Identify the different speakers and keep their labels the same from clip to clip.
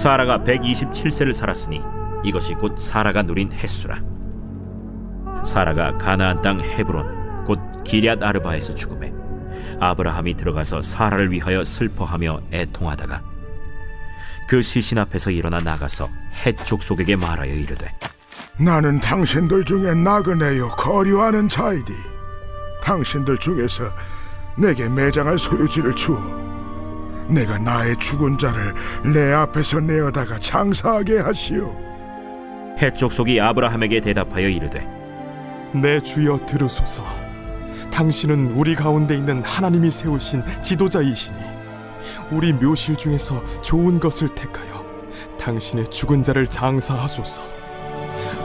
Speaker 1: 사라가 127세를 살았으니 이것이 곧 사라가 누린 햇수라. 사라가 가나안 땅 헤브론 곧 기럇 아르바에서 죽음에 아브라함이 들어가서 사라를 위하여 슬퍼하며 애통하다가 그 시신 앞에서 일어나 나가서 헷 족속에게 말하여 이르되
Speaker 2: 나는 당신들 중에 나그네요 거류하는 자이니 당신들 중에서 내게 매장할 소유지를 주어 내가 나의 죽은 자를 내 앞에서 내어다가 장사하게 하시오.
Speaker 1: 헷 족속이 아브라함에게 대답하여 이르되
Speaker 3: 내 주여 들으소서. 당신은 우리 가운데 있는 하나님이 세우신 지도자이시니 우리 묘실 중에서 좋은 것을 택하여 당신의 죽은 자를 장사하소서.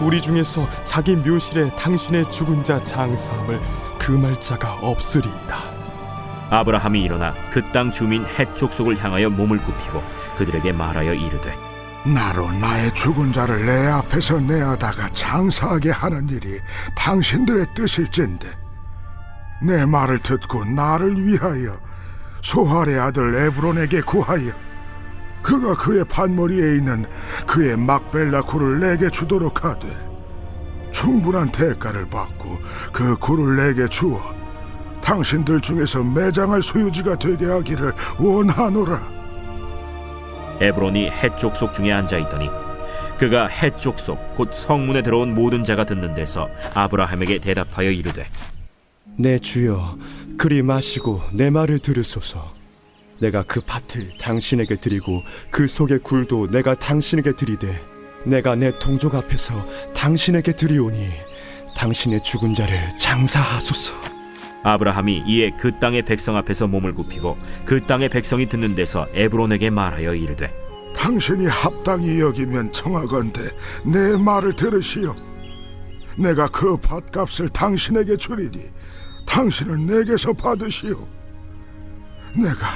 Speaker 3: 우리 중에서 자기 묘실에 당신의 죽은 자 장사함을 금할 자가 없으리이다.
Speaker 1: 아브라함이 일어나 그 땅 주민 헷 족속을 향하여 몸을 굽히고 그들에게 말하여 이르되
Speaker 2: 나로 나의 죽은 자를 내 앞에서 내어다가 장사하게 하는 일이 당신들의 뜻일진데 내 말을 듣고 나를 위하여 소할의 아들 에브론에게 구하여 그가 그의 밭머리에 있는 그의 막벨라 굴을 내게 주도록 하되 충분한 대가를 받고 그 굴을 내게 주어 당신들 중에서 매장할 소유지가 되게 하기를 원하노라.
Speaker 1: 에브론이 헷 족속 중에 앉아있더니 그가 헷 족속 곧 성문에 들어온 모든 자가 듣는 데서 아브라함에게 대답하여 이르되
Speaker 3: 내 주여 그리 마시고 내 말을 들으소서. 내가 그 밭을 당신에게 드리고 그 속의 굴도 내가 당신에게 드리되 내가 내 동족 앞에서 당신에게 드리오니 당신의 죽은 자를 장사하소서.
Speaker 1: 아브라함이 이에 그 땅의 백성 앞에서 몸을 굽히고 그 땅의 백성이 듣는 데서 에브론에게 말하여 이르되
Speaker 2: 당신이 합당히 여기면 청하건대 내 말을 들으시오. 내가 그 밭값을 당신에게 주리니 당신은 내게서 받으시오. 내가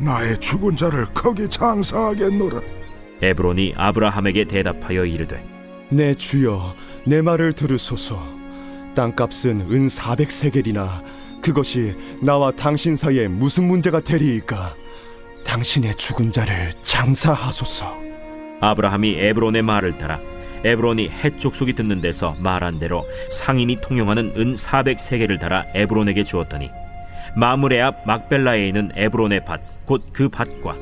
Speaker 2: 나의 죽은 자를 거기 장사하겠노라.
Speaker 1: 에브론이 아브라함에게 대답하여 이르되
Speaker 3: 내 주여 내 말을 들으소서. 땅값은 은 400세겔이나 그것이 나와 당신 사이에 무슨 문제가 되리이까. 당신의 죽은 자를 장사하소서.
Speaker 1: 아브라함이 에브론의 말을 따라 에브론이 헷 족속이 듣는 데서 말한 대로 상인이 통용하는 은 400세겔을 달아 에브론에게 주었더니 마므레 앞 막벨라에 있는 에브론의 밭 곧 그 밭과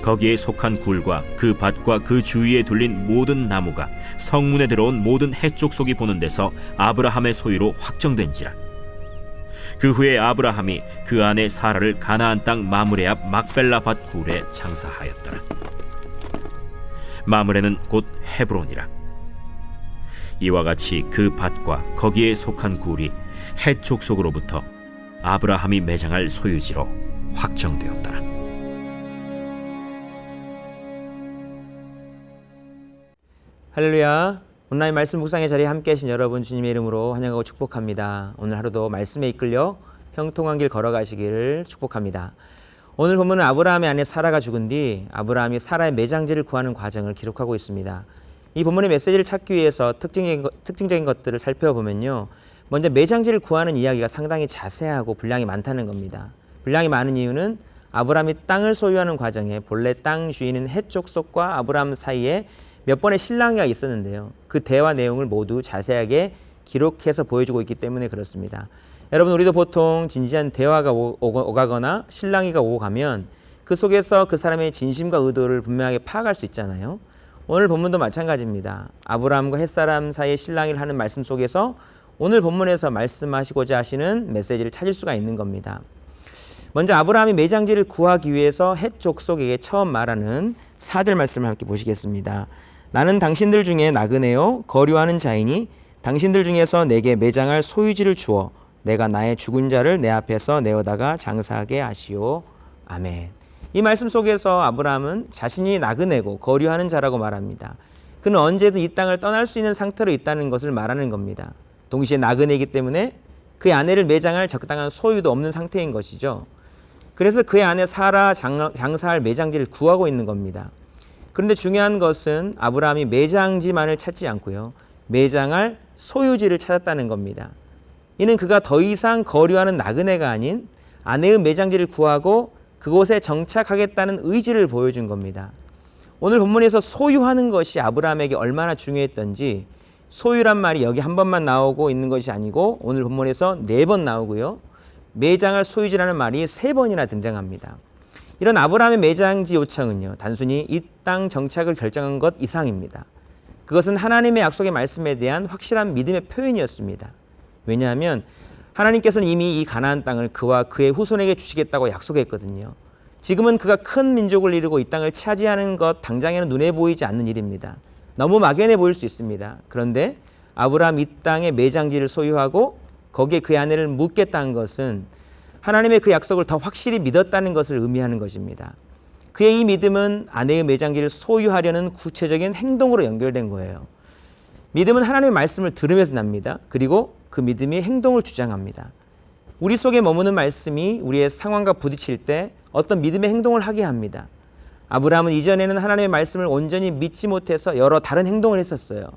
Speaker 1: 거기에 속한 굴과 그 밭과 그 주위에 둘린 모든 나무가 성문에 들어온 모든 헷 족속이 보는 데서 아브라함의 소유로 확정된지라. 그 후에 아브라함이 그 아내 사라를 가나안 땅 마므레 앞 막벨라 밭 굴에 장사하였더라. 마므레는 곧 헤브론이라. 이와 같이 그 밭과 거기에 속한 굴이 헷 족속으로부터 아브라함이 매장할 소유지로 확정되었더라.
Speaker 4: 할렐루야. 온라인 말씀 묵상의 자리에 함께 하신 여러분 주님의 이름으로 환영하고 축복합니다. 오늘 하루도 말씀에 이끌려 형통한 길 걸어가시기를 축복합니다. 오늘 본문은 아브라함의 아내 사라가 죽은 뒤 아브라함이 사라의 매장지를 구하는 과정을 기록하고 있습니다. 이 본문의 메시지를 찾기 위해서 특징적인 것들을 살펴보면요, 먼저 매장지를 구하는 이야기가 상당히 자세하고 분량이 많다는 겁니다. 분량이 많은 이유는 아브라함이 땅을 소유하는 과정에 본래 땅 주인인 헷 족속과 아브라함 사이에 몇 번의 실랑이가 있었는데요, 그 대화 내용을 모두 자세하게 기록해서 보여주고 있기 때문에 그렇습니다. 여러분, 우리도 보통 진지한 대화가 오가거나 실랑이가 오고 가면 그 속에서 그 사람의 진심과 의도를 분명하게 파악할 수 있잖아요. 오늘 본문도 마찬가지입니다. 아브라함과 헷사람 사이의 실랑이를 하는 말씀 속에서 오늘 본문에서 말씀하시고자 하시는 메시지를 찾을 수가 있는 겁니다. 먼저 아브라함이 매장지를 구하기 위해서 헷 족속에게 처음 말하는 4절 말씀을 함께 보시겠습니다. 나는 당신들 중에 나그네요 거류하는 자이니 당신들 중에서 내게 매장할 소유지를 주어 내가 나의 죽은 자를 내 앞에서 내어다가 장사하게 하시오. 아멘. 이 말씀 속에서 아브라함은 자신이 나그네고 거류하는 자라고 말합니다. 그는 언제든 이 땅을 떠날 수 있는 상태로 있다는 것을 말하는 겁니다. 동시에 나그네이기 때문에 그의 아내를 매장할 적당한 소유도 없는 상태인 것이죠. 그래서 그의 아내 사라 장사할 매장지를 구하고 있는 겁니다. 그런데 중요한 것은 아브라함이 매장지만을 찾지 않고요, 매장할 소유지를 찾았다는 겁니다. 이는 그가 더 이상 거류하는 나그네가 아닌 아내의 매장지를 구하고 그곳에 정착하겠다는 의지를 보여준 겁니다. 오늘 본문에서 소유하는 것이 아브라함에게 얼마나 중요했던지 소유란 말이 여기 한 번만 나오고 있는 것이 아니고 오늘 본문에서 4번 나오고요. 매장할 소유지라는 말이 3번이나 등장합니다. 이런 아브라함의 매장지 요청은요, 단순히 이 땅 정착을 결정한 것 이상입니다. 그것은 하나님의 약속의 말씀에 대한 확실한 믿음의 표현이었습니다. 왜냐하면 하나님께서는 이미 이 가나안 땅을 그와 그의 후손에게 주시겠다고 약속했거든요. 지금은 그가 큰 민족을 이루고 이 땅을 차지하는 것 당장에는 눈에 보이지 않는 일입니다. 너무 막연해 보일 수 있습니다. 그런데 아브라함 이 땅의 매장지를 소유하고 거기에 그의 아내를 묻겠다는 것은 하나님의 그 약속을 더 확실히 믿었다는 것을 의미하는 것입니다. 그의 이 믿음은 아내의 매장지를 소유하려는 구체적인 행동으로 연결된 거예요. 믿음은 하나님의 말씀을 들으면서 납니다. 그리고 그 믿음이 행동을 주장합니다. 우리 속에 머무는 말씀이 우리의 상황과 부딪힐 때 어떤 믿음의 행동을 하게 합니다. 아브라함은 이전에는 하나님의 말씀을 온전히 믿지 못해서 여러 다른 행동을 했었어요.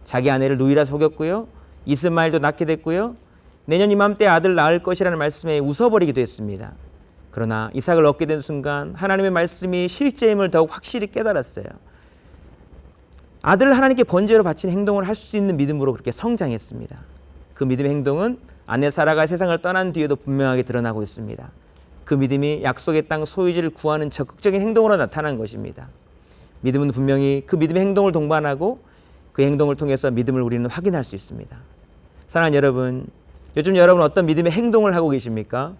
Speaker 4: 자기 아내를 누이라 속였고요. 이스마엘도 낳게 됐고요. 내년 이맘때 아들 낳을 것이라는 말씀에 웃어버리기도 했습니다. 그러나 이삭을 얻게 된 순간 하나님의 말씀이 실제임을 더욱 확실히 깨달았어요. 아들을 하나님께 번제로 바친 행동을 할 수 있는 믿음으로 그렇게 성장했습니다. 그 믿음의 행동은 아내 사라가 세상을 떠난 뒤에도 분명하게 드러나고 있습니다. 그 믿음이 약속의 땅 소유지를 구하는 적극적인 행동으로 나타난 것입니다. 믿음은 분명히 그 믿음의 행동을 동반하고 그 행동을 통해서 믿음을 우리는 확인할 수 있습니다. 사랑하는 여러분, 요즘 여러분 어떤 믿음의 행동을 하고 계십니까?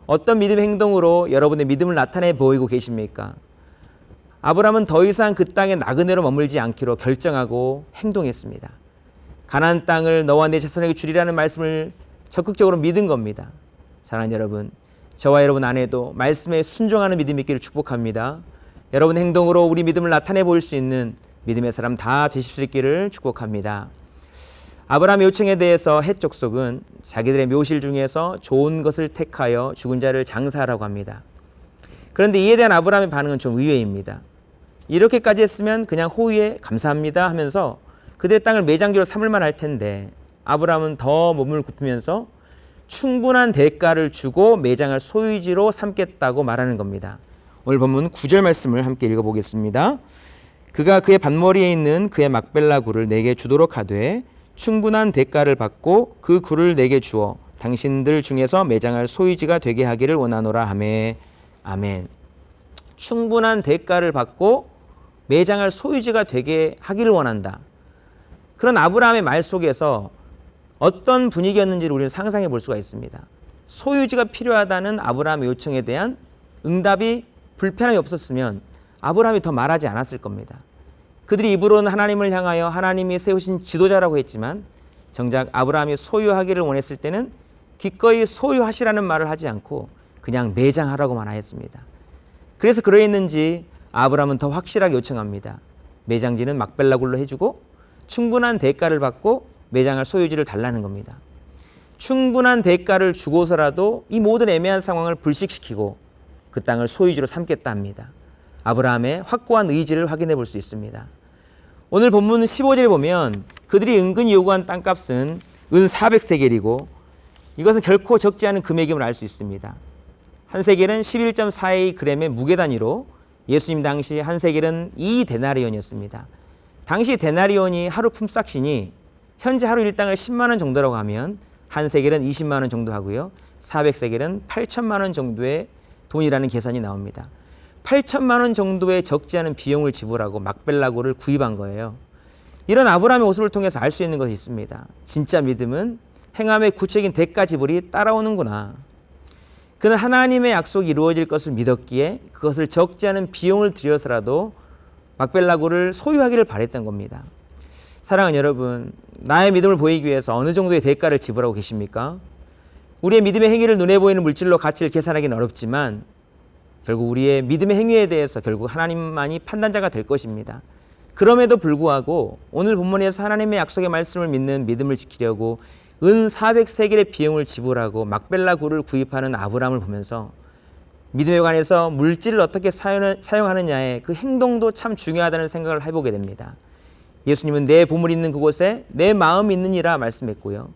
Speaker 4: 어떤 믿음의 행동으로 여러분의 믿음을 나타내 보이고 계십니까? 아브라함은 더 이상 그 땅에 나그네로 머물지 않기로 결정하고 행동했습니다. 가나안 땅을 너와 내 자손에게 주리라는 말씀을 적극적으로 믿은 겁니다. 사랑하는 여러분, 저와 여러분 안에도 말씀에 순종하는 믿음이 있기를 축복합니다. 여러분 행동으로 우리 믿음을 나타내 보일 수 있는 믿음의 사람 다 되실 수 있기를 축복합니다. 아브라함의 요청에 대해서 헷 족속은 자기들의 묘실 중에서 좋은 것을 택하여 죽은 자를 장사하라고 합니다. 그런데 이에 대한 아브라함의 반응은 좀 의외입니다. 이렇게까지 했으면 그냥 호의에 감사합니다 하면서 그들의 땅을 매장지로 삼을 만할 텐데 아브라함은 더 몸을 굽히면서 충분한 대가를 주고 매장할 소유지로 삼겠다고 말하는 겁니다. 오늘 본문 9절 말씀을 함께 읽어보겠습니다. 그가 그의 밭머리에 있는 그의 막벨라 굴을 내게 주도록 하되 충분한 대가를 받고 그 굴을 내게 주어 당신들 중에서 매장할 소유지가 되게 하기를 원하노라 하매. 아멘. 충분한 대가를 받고 매장할 소유지가 되게 하기를 원한다. 그런 아브라함의 말 속에서 어떤 분위기였는지를 우리는 상상해 볼 수가 있습니다. 소유지가 필요하다는 아브라함의 요청에 대한 응답이 불편함이 없었으면 아브라함이 더 말하지 않았을 겁니다. 그들이 입으로는 하나님을 향하여 하나님이 세우신 지도자라고 했지만 정작 아브라함이 소유하기를 원했을 때는 기꺼이 소유하시라는 말을 하지 않고 그냥 매장하라고만 하였습니다. 그래서 그러했는지 아브라함은 더 확실하게 요청합니다. 매장지는 막벨라 굴로 해주고 충분한 대가를 받고 매장할 소유지를 달라는 겁니다. 충분한 대가를 주고서라도 이 모든 애매한 상황을 불식시키고 그 땅을 소유지로 삼겠다 합니다. 아브라함의 확고한 의지를 확인해 볼 수 있습니다. 오늘 본문 15절에 보면 그들이 은근히 요구한 땅값은 은 400세겔이고 이것은 결코 적지 않은 금액임을 알 수 있습니다. 한 세겔은 11.42g의 무게 단위로 예수님 당시 한 세겔은 2데나리온이었습니다. 당시 데나리온이 하루 품삯이니 현재 하루 일당을 10만 원 정도라고 하면 한 세겔은 20만 원 정도 하고요. 400세겔은 8천만 원 정도의 돈이라는 계산이 나옵니다. 8천만 원 정도의 적지 않은 비용을 지불하고 막벨라고를 구입한 거예요. 이런 아브라함의 모습을 통해서 알 수 있는 것이 있습니다. 진짜 믿음은 행함의 구체적인 대가 지불이 따라오는구나. 그는 하나님의 약속이 이루어질 것을 믿었기에 그것을 적지 않은 비용을 들여서라도 막벨라고를 소유하기를 바랬던 겁니다. 사랑하는 여러분, 나의 믿음을 보이기 위해서 어느 정도의 대가를 지불하고 계십니까? 우리의 믿음의 행위를 눈에 보이는 물질로 가치를 계산하기는 어렵지만 결국 우리의 믿음의 행위에 대해서 결국 하나님만이 판단자가 될 것입니다. 그럼에도 불구하고 오늘 본문에서 하나님의 약속의 말씀을 믿는 믿음을 지키려고 은 400세겔의 비용을 지불하고 막벨라 굴을 구입하는 아브라함을 보면서 믿음에 관해서 물질을 어떻게 사용하느냐의 그 행동도 참 중요하다는 생각을 해보게 됩니다. 예수님은 내 보물이 있는 그곳에 내 마음이 있느니라 말씀했고요.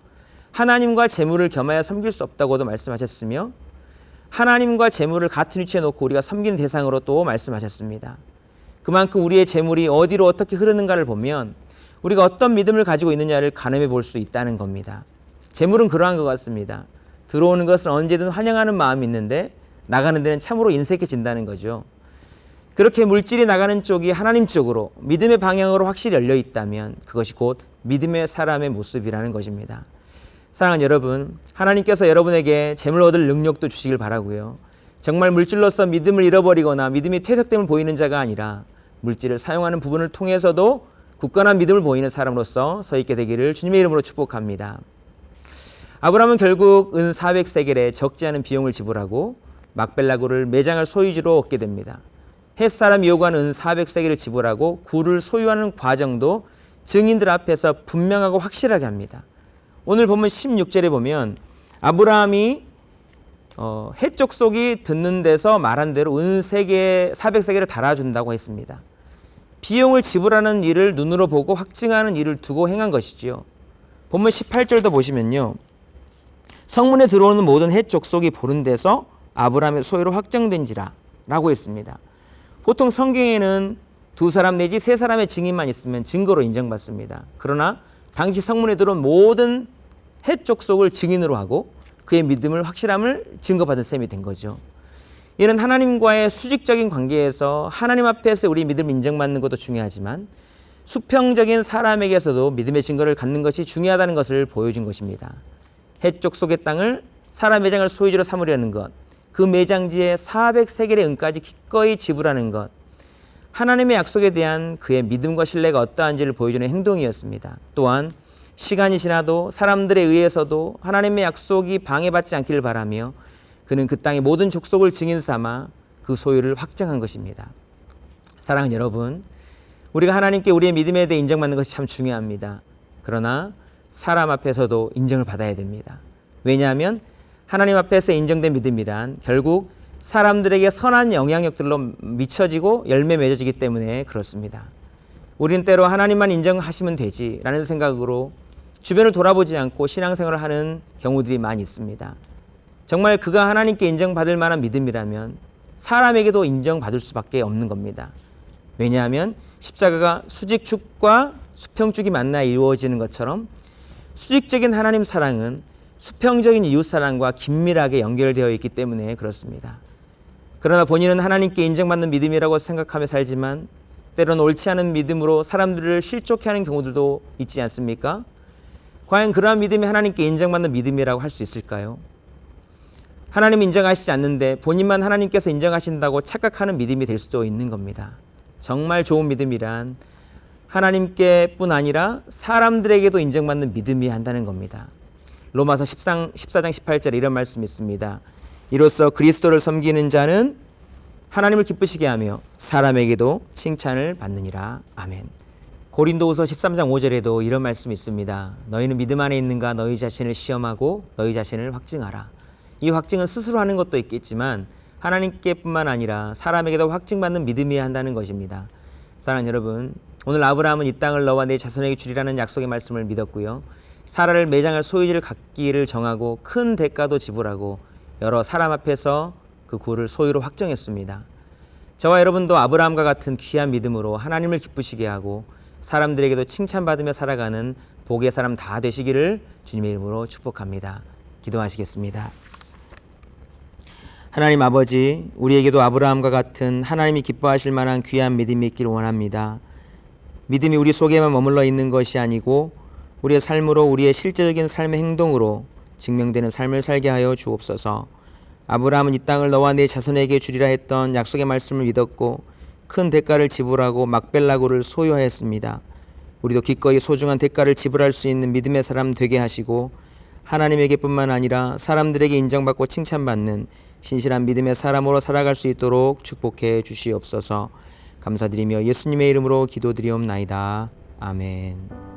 Speaker 4: 하나님과 재물을 겸하여 섬길 수 없다고도 말씀하셨으며 하나님과 재물을 같은 위치에 놓고 우리가 섬기는 대상으로 또 말씀하셨습니다. 그만큼 우리의 재물이 어디로 어떻게 흐르는가를 보면 우리가 어떤 믿음을 가지고 있느냐를 가늠해 볼 수 있다는 겁니다. 재물은 그러한 것 같습니다. 들어오는 것을 언제든 환영하는 마음이 있는데 나가는 데는 참으로 인색해진다는 거죠. 그렇게 물질이 나가는 쪽이 하나님 쪽으로 믿음의 방향으로 확실히 열려 있다면 그것이 곧 믿음의 사람의 모습이라는 것입니다. 사랑하는 여러분, 하나님께서 여러분에게 재물 얻을 능력도 주시길 바라고요. 정말 물질로서 믿음을 잃어버리거나 믿음이 퇴색됨을 보이는 자가 아니라 물질을 사용하는 부분을 통해서도 굳건한 믿음을 보이는 사람으로서 서 있게 되기를 주님의 이름으로 축복합니다. 아브라함은 결국 은 400세겔의 적지 않은 비용을 지불하고 막벨라굴을 매장할 소유지로 얻게 됩니다. 헷 사람이 요구하는 은 400세겔을 지불하고 굴을 소유하는 과정도 증인들 앞에서 분명하고 확실하게 합니다. 오늘 본문 16절에 보면 아브라함이 헷 족속이 듣는 데서 말한 대로 은 400세겔을 달아준다고 했습니다. 비용을 지불하는 일을 눈으로 보고 확증하는 일을 두고 행한 것이지요. 본문 18절도 보시면요. 성문에 들어오는 모든 헷 족속이 보는 데서 아브라함의 소유로 확정된지라 라고 했습니다. 보통 성경에는 2사람 내지 3사람의 증인만 있으면 증거로 인정받습니다. 그러나 당시 성문에 들어온 모든 헷 족속을 증인으로 하고 그의 믿음을 확실함을 증거받은 셈이 된 거죠. 이는 하나님과의 수직적인 관계에서 하나님 앞에서 우리 믿음을 인정받는 것도 중요하지만 수평적인 사람에게서도 믿음의 증거를 갖는 것이 중요하다는 것을 보여준 것입니다. 헷 족속의 땅을 사람 매장을 소유지로 삼으려는 것, 그 매장지에 400세겔의 은까지 기꺼이 지불하는 것, 하나님의 약속에 대한 그의 믿음과 신뢰가 어떠한지를 보여주는 행동이었습니다. 또한 시간이 지나도 사람들에 의해서도 하나님의 약속이 방해받지 않기를 바라며 그는 그 땅의 모든 족속을 증인 삼아 그 소유를 확정한 것입니다. 사랑하는 여러분, 우리가 하나님께 우리의 믿음에 대해 인정받는 것이 참 중요합니다. 그러나 사람 앞에서도 인정을 받아야 됩니다. 왜냐하면 하나님 앞에서 인정된 믿음이란 결국 사람들에게 선한 영향력들로 미쳐지고 열매 맺어지기 때문에 그렇습니다. 우리는 때로 하나님만 인정하시면 되지라는 생각으로 주변을 돌아보지 않고 신앙생활을 하는 경우들이 많이 있습니다. 정말 그가 하나님께 인정받을 만한 믿음이라면 사람에게도 인정받을 수밖에 없는 겁니다. 왜냐하면 십자가가 수직축과 수평축이 만나 이루어지는 것처럼 수직적인 하나님 사랑은 수평적인 이웃사랑과 긴밀하게 연결되어 있기 때문에 그렇습니다. 그러나 본인은 하나님께 인정받는 믿음이라고 생각하며 살지만 때로는 옳지 않은 믿음으로 사람들을 실족해 하는 경우들도 있지 않습니까? 과연 그러한 믿음이 하나님께 인정받는 믿음이라고 할 수 있을까요? 하나님 인정하시지 않는데 본인만 하나님께서 인정하신다고 착각하는 믿음이 될 수도 있는 겁니다. 정말 좋은 믿음이란 하나님께뿐 아니라 사람들에게도 인정받는 믿음이 한다는 겁니다. 로마서 14장 18절에 이런 말씀이 있습니다. 이로써 그리스도를 섬기는 자는 하나님을 기쁘시게 하며 사람에게도 칭찬을 받느니라. 아멘. 고린도후서 13장 5절에도 이런 말씀이 있습니다. 너희는 믿음 안에 있는가 너희 자신을 시험하고 너희 자신을 확증하라. 이 확증은 스스로 하는 것도 있겠지만 하나님께뿐만 아니라 사람에게도 확증받는 믿음이어야 한다는 것입니다. 사랑하는 여러분, 오늘 아브라함은 이 땅을 너와 내 자손에게 주리라는 약속의 말씀을 믿었고요. 사라를 매장할 소유지를 갖기를 정하고 큰 대가도 지불하고 여러 사람 앞에서 그 굴을 소유로 확정했습니다. 저와 여러분도 아브라함과 같은 귀한 믿음으로 하나님을 기쁘시게 하고 사람들에게도 칭찬받으며 살아가는 복의 사람 다 되시기를 주님의 이름으로 축복합니다. 기도하시겠습니다. 하나님 아버지, 우리에게도 아브라함과 같은 하나님이 기뻐하실 만한 귀한 믿음이 있기를 원합니다. 믿음이 우리 속에만 머물러 있는 것이 아니고 우리의 삶으로, 우리의 실제적인 삶의 행동으로 증명되는 삶을 살게 하여 주옵소서. 아브라함은 이 땅을 너와 내 자손에게 주리라 했던 약속의 말씀을 믿었고 큰 대가를 지불하고 막벨라굴을 소유하였습니다. 우리도 기꺼이 소중한 대가를 지불할 수 있는 믿음의 사람 되게 하시고 하나님에게뿐만 아니라 사람들에게 인정받고 칭찬받는 신실한 믿음의 사람으로 살아갈 수 있도록 축복해 주시옵소서. 감사드리며 예수님의 이름으로 기도드리옵나이다. 아멘.